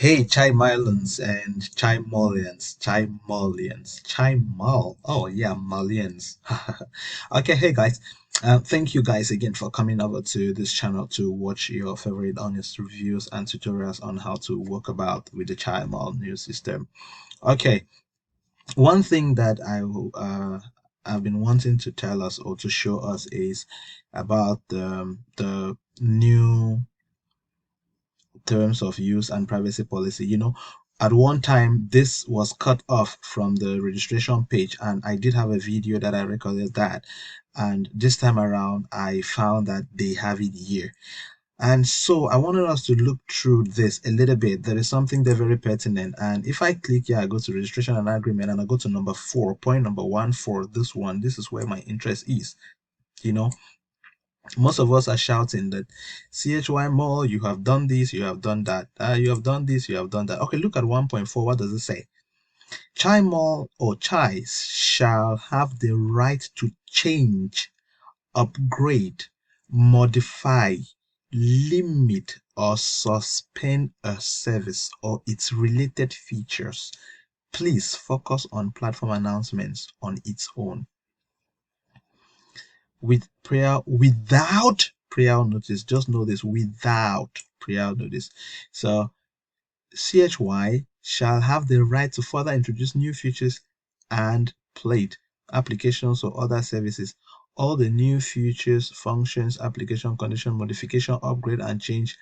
Hey, CHYMALLians and CHYMALL. Oh, yeah, Malians. Okay, hey guys. Thank you guys again for coming over to this channel to watch your favorite honest reviews and tutorials on how to work about with the CHYMALL new system. Okay, one thing that I've been wanting to tell us or to show us is about the new terms of use and privacy policy. At one time this was cut off from the registration page, and I did have a video that I recorded that, and this time around I found that they have it here. And so I wanted us to look through this a little bit. There is something there very pertinent, and if I click here, I go to registration and agreement, and I go to number 4, point number 1 for this one. This is where my interest is. you know most of us are shouting that CHY Mall, you have done this, you have done that, you have done this, you have done that. Okay, look at 1.4. What does it say? CHY Mall or CHYs shall have the right to change, upgrade, modify, limit, or suspend a service or its related features. Please focus on platform announcements on its own. Without prior notice. Just know this, without prior notice. So CHY shall have the right to further introduce new features and plate applications or other services. All the new features, functions, application, condition, modification, upgrade, and change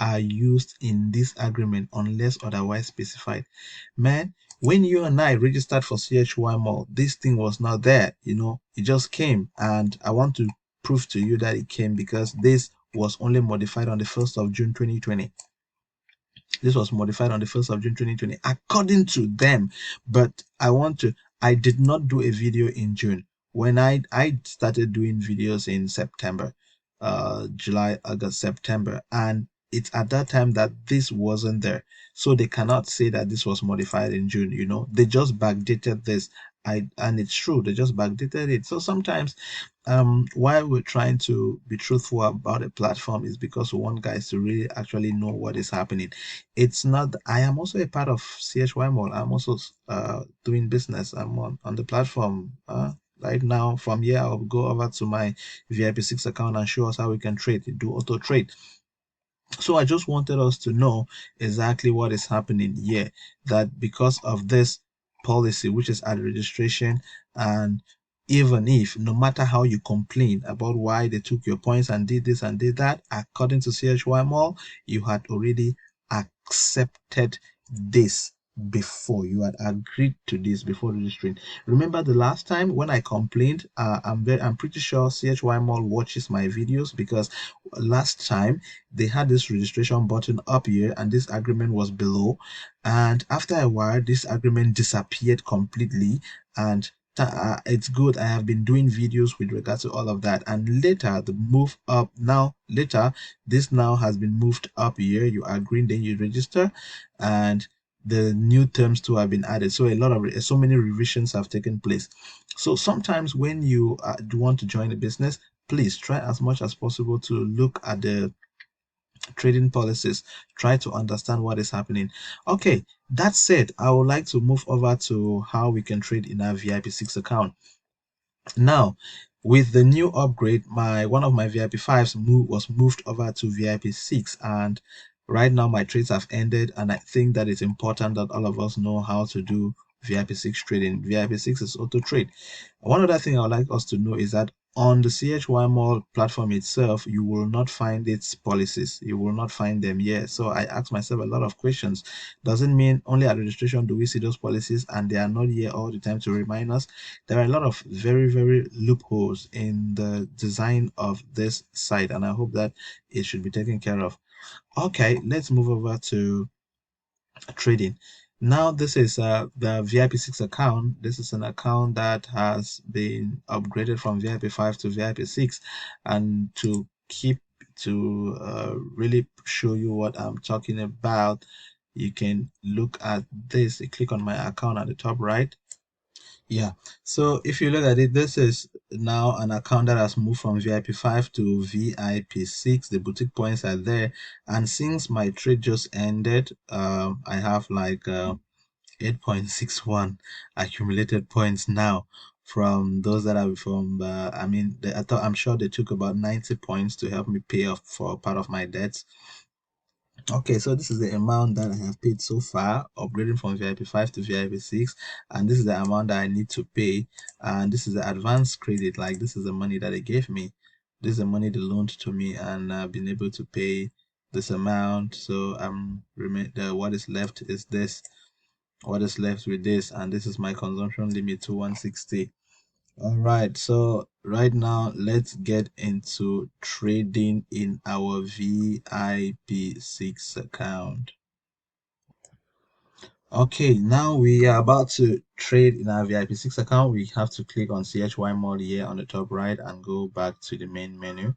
are used in this agreement unless otherwise specified. Man, when you and I registered for CHY Mall, this thing was not there. It just came, and I want to prove to you that it came because this was only modified on the 1st of June 2020. This was modified on the 1st of June 2020 according to them. But I did not do a video in June. When I started doing videos in September, July, August, September, and it's at that time that this wasn't there. So they cannot say that this was modified in June. They just backdated this. And it's true, they just backdated it. So sometimes why we're trying to be truthful about a platform is because we want guys to really actually know what is happening. It's not, I am also a part of CHY Mall. I'm also doing business. I'm on the platform right now. From here, I'll go over to my VIP6 account and show us how we can trade, do auto trade. So I just wanted us to know exactly what is happening here, that because of this policy, which is at registration, and even if, no matter how you complain about why they took your points and did this and did that, according to CHY Mall, you had already accepted this before. You had agreed to this before registering. Remember the last time when I complained? I'm pretty sure CHY Mall watches my videos, because last time they had this registration button up here and this agreement was below, and after a while this agreement disappeared completely. And it's good, I have been doing videos with regards to all of that. And later the move up, now later this now has been moved up here. You agree, then you register, and the new terms too have been added. So so many revisions have taken place. So sometimes when you do want to join a business, please try as much as possible to look at the trading policies. Try to understand what is happening. Okay, that said, I would like to move over to how we can trade in our VIP6 account. Now, with the new upgrade, one of my VIP5s was moved over to VIP6, and right now my trades have ended, and I think that it's important that all of us know how to do VIP6 trading. VIP6 is auto trade. One other thing I would like us to know is that on the CHY Mall platform itself, you will not find its policies. You will not find them here. So I asked myself a lot of questions. Doesn't mean only at registration do we see those policies and they are not here all the time to remind us. There are a lot of very, very loopholes in the design of this site, and I hope that it should be taken care of. Okay, let's move over to trading. Now this is the VIP6 account. This is an account that has been upgraded from VIP5 to VIP6, and to really show you what I'm talking about, you can look at this. You click on my account at the top right. Yeah. So if you look at it, this is now an account that has moved from VIP 5 to VIP 6. The boutique points are there. And since my trade just ended, I have like 8.61 accumulated points now from those that are from I mean I'm sure they took about 90 points to help me pay off for part of my debts. Okay, so this is the amount that I have paid so far, upgrading from VIP 5 to VIP 6, and this is the amount that I need to pay, and this is the advance credit, like this is the money that they gave me. This is the money they loaned to me, and I've been able to pay this amount. So what is left is this. What is left with this, and this is my consumption limit to 160. All right, so right now let's get into trading in our VIP6 account. Okay, now we are about to trade in our VIP6 account. We have to click on CHY Mall here on the top right and go back to the main menu.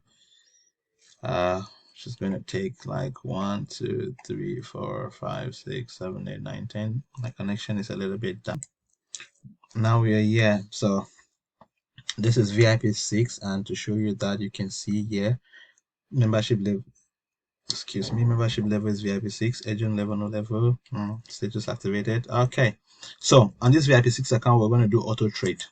Just going to take like 1, 2, 3, 4, 5, 6, 7, 8, 9, 10. My connection is a little bit down. Now we are here. So this is VIP6, and to show you that, you can see here membership level. Excuse me, membership level is VIP6, agent level no level, status activated. Okay, so on this VIP6 account, we're going to do auto trade.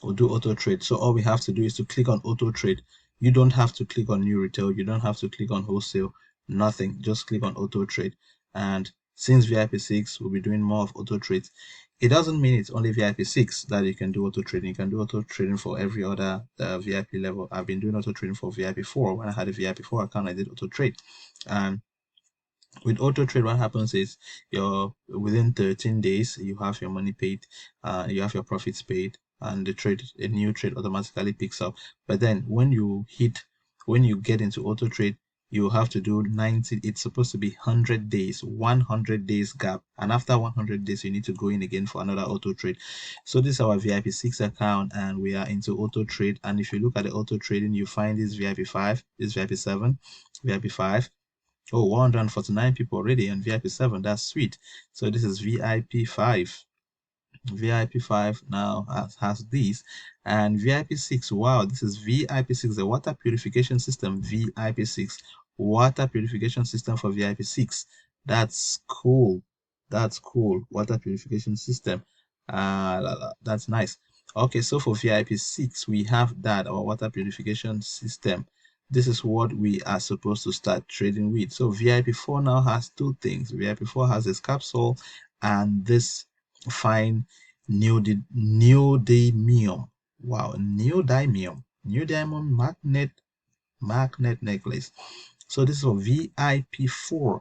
We'll do auto trade. So all we have to do is to click on auto trade. You don't have to click on new retail, you don't have to click on wholesale, nothing. Just click on auto trade. And since VIP6 will be doing more of auto trades, it doesn't mean it's only VIP6 that you can do auto trading. You can do auto trading for every other VIP level. I've been doing auto trading for VIP4. When I had a VIP4 account, I did auto trade. And with auto trade, what happens is you're within 13 days you have your money paid, you have your profits paid, and a new trade automatically picks up. But then when you get into auto trade, you have to do 90. It's supposed to be 100 days, 100 days gap, and after 100 days you need to go in again for another auto trade. So this is our VIP6 account, and we are into auto trade. And if you look at the auto trading, you find this VIP5, this VIP7, VIP5. Oh, 149 people already on VIP 7. That's sweet. So this is VIP 5. VIP 5 now has these. And VIP 6, wow, this is VIP 6, the water purification system. VIP 6, water purification system for VIP 6. That's cool. That's cool. Water purification system. That's nice. Okay, so for VIP 6, we have that, our water purification system. This is what we are supposed to start trading with. So VIP 4 now has two things. VIP 4 has this capsule and this fine neodymium. Wow, neodymium magnet necklace. So this is for VIP4.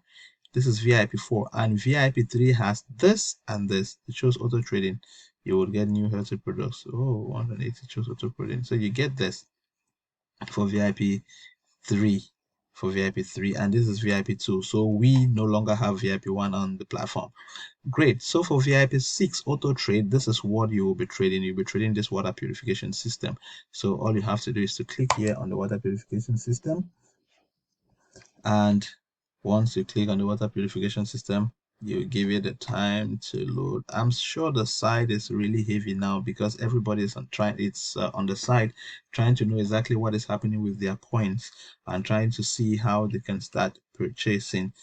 This is VIP4, and VIP3 has this and this. It shows auto trading. You will get new healthy products. Oh, 180 shows auto trading. So you get this for VIP3, and this is VIP2. So we no longer have VIP1 on the platform. Great. So for VIP6 auto trade, this is what you will be trading. You'll be trading this water purification system. So all you have to do is to click here on the water purification system, and once you click on the water purification system, you give it the time to load. I'm sure the site is really heavy now because everybody is on the site trying to know exactly what is happening with their points and trying to see how they can start purchasing,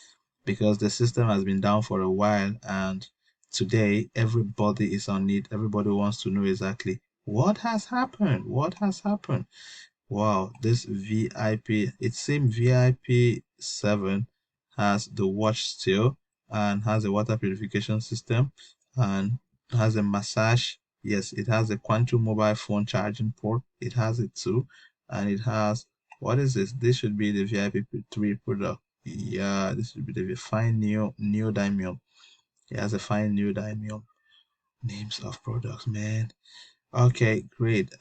because the system has been down for a while, and today everybody is on it. Everybody wants to know exactly what has happened. What has happened? Wow, this VIP, it seems VIP 7 has the watch still, and has a water purification system, and has a massage. Yes, it has a quantum mobile phone charging port. It has it too. And it has, what is this? This should be the VIP 3 product. Yeah, this should be the fine neodymium. It has a fine neodymium. Names of products, man. Okay, great.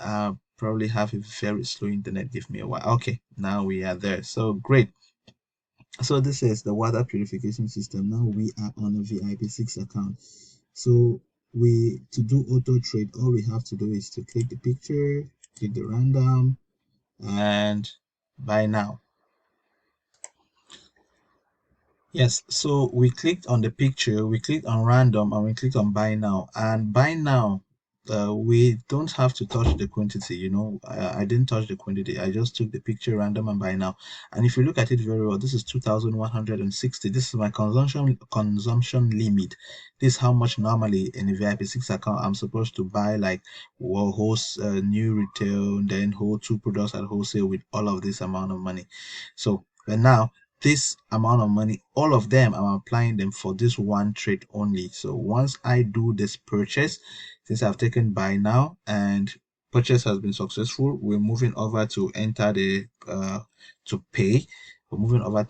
Probably have a very slow internet. Give me a while. Okay, now we are there. So great. So this is the water purification system. Now we are on a VIP6 account. So to do auto trade, all we have to do is to click the picture, click the random, and buy now. Yes, so we clicked on the picture, we clicked on random, and we clicked on buy now. And buy now, we don't have to touch the quantity, I didn't touch the quantity. I just took the picture random and buy now. And if you look at it very well, this is 2,160. This is my consumption limit. This is how much normally in a VIP6 account I'm supposed to buy, like whole new retail, then whole two products at wholesale with all of this amount of money. So, but now this amount of money, all of them, I'm applying them for this one trade only. So once I do this purchase, since I've taken buy now and purchase has been successful, we're moving over to enter the to pay. We're moving over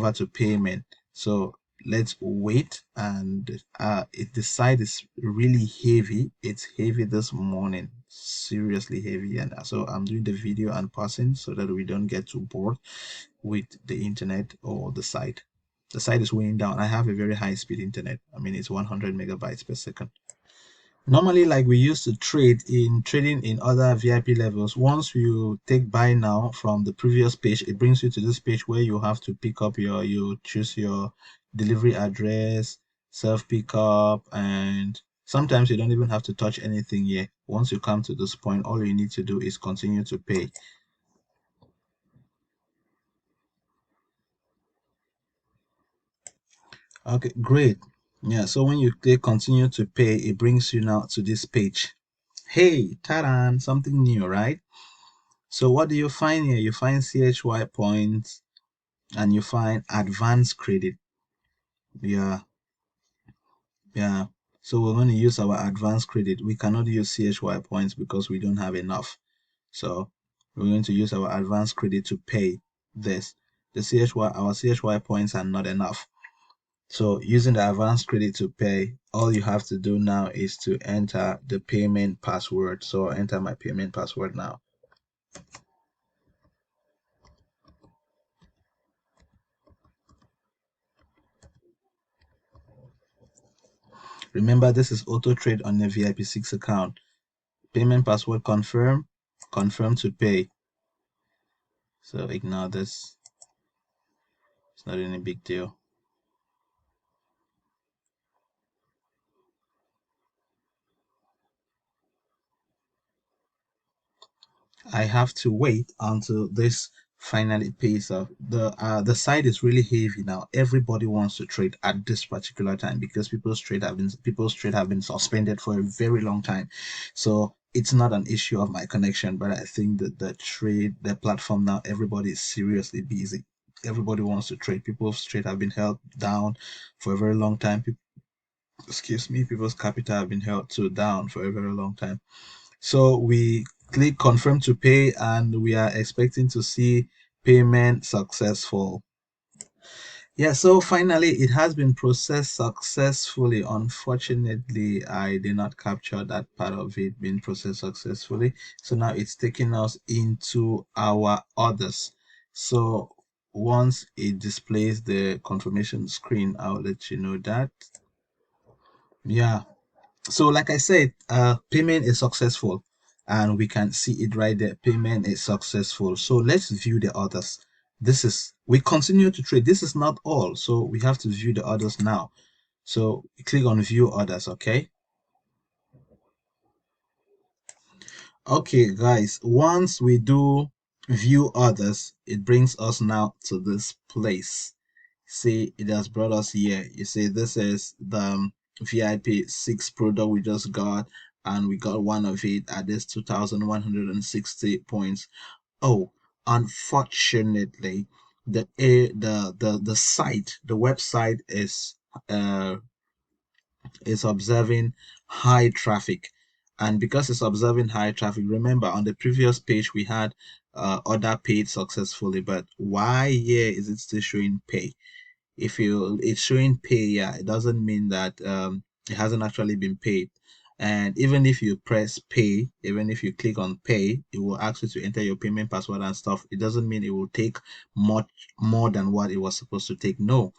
to payment. So let's wait. And the site is really heavy. It's heavy this morning, seriously heavy. And so I'm doing the video and pausing so that we don't get too bored with the internet or the site. The site is weighing down. I have a very high speed internet. I mean, it's 100 megabytes per second. Normally, like we used to trading in other VIP levels, once you take buy now from the previous page, it brings you to this page where you have to pick up you choose your delivery address, self pickup, and sometimes you don't even have to touch anything here. Once you come to this point, all you need to do is continue to pay. Okay, great. Yeah, so when you click continue to pay, it brings you now to this page. Hey, ta-da, something new, right? So what do you find here? You find CHY points and you find advanced credit. Yeah, yeah. So we're going to use our advanced credit. We cannot use CHY points because we don't have enough. So we're going to use our advanced credit to pay this. Our CHY points are not enough. So using the advanced credit to pay, all you have to do now is to enter the payment password. So I'll enter my payment password now. Remember, this is auto trade on the VIP6 account. Payment password confirm, confirm to pay. So ignore this. It's not any big deal. I have to wait until this finally pays off. The site is really heavy now. Everybody wants to trade at this particular time because people's trade have been suspended for a very long time. So it's not an issue of my connection, but I think that the platform now, everybody is seriously busy. Everybody wants to trade. People's trade have been held down for a very long time. Excuse me, people's capital have been held down for a very long time. So we click confirm to pay and we are expecting to see payment successful. Yeah, so finally it has been processed successfully. Unfortunately, I did not capture that part of it being processed successfully. So now it's taking us into our orders. So once it displays the confirmation screen, I'll let you know that. Yeah, so like I said, payment is successful and we can see it right there. Payment is successful. So let's view the others. We continue to trade. This is not all. So we have to view the others now. So click on view others. Okay. Okay, guys, once we do view others, it brings us now to this place. See, it has brought us here. You see, this is the VIP 6 product we just got, and we got one of it at this 2,160 points. Oh, unfortunately, the site, the website uh is observing high traffic. And because it's observing high traffic, remember on the previous page we had order paid successfully, but why here is it still showing pay? If you it's showing pay, yeah, it doesn't mean that it hasn't actually been paid. And even if you press pay, even if you click on pay, it will ask you to enter your payment password and stuff. It doesn't mean it will take much more than what it was supposed to take. No,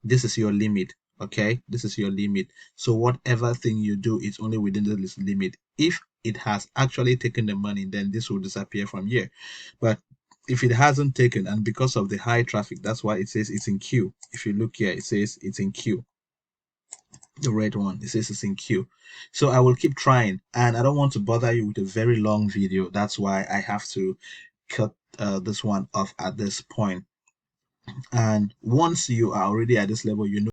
this is your limit. Okay, this is your limit. So whatever thing you do is only within this limit. If it has actually taken the money, then this will disappear from here. But if it hasn't taken, and because of the high traffic, that's why it says it's in queue. If you look here, it says it's in queue. The red one, it says it's in queue. So I will keep trying, and I don't want to bother you with a very long video. That's why I have to cut this one off at this point. And once you are already at this level, you know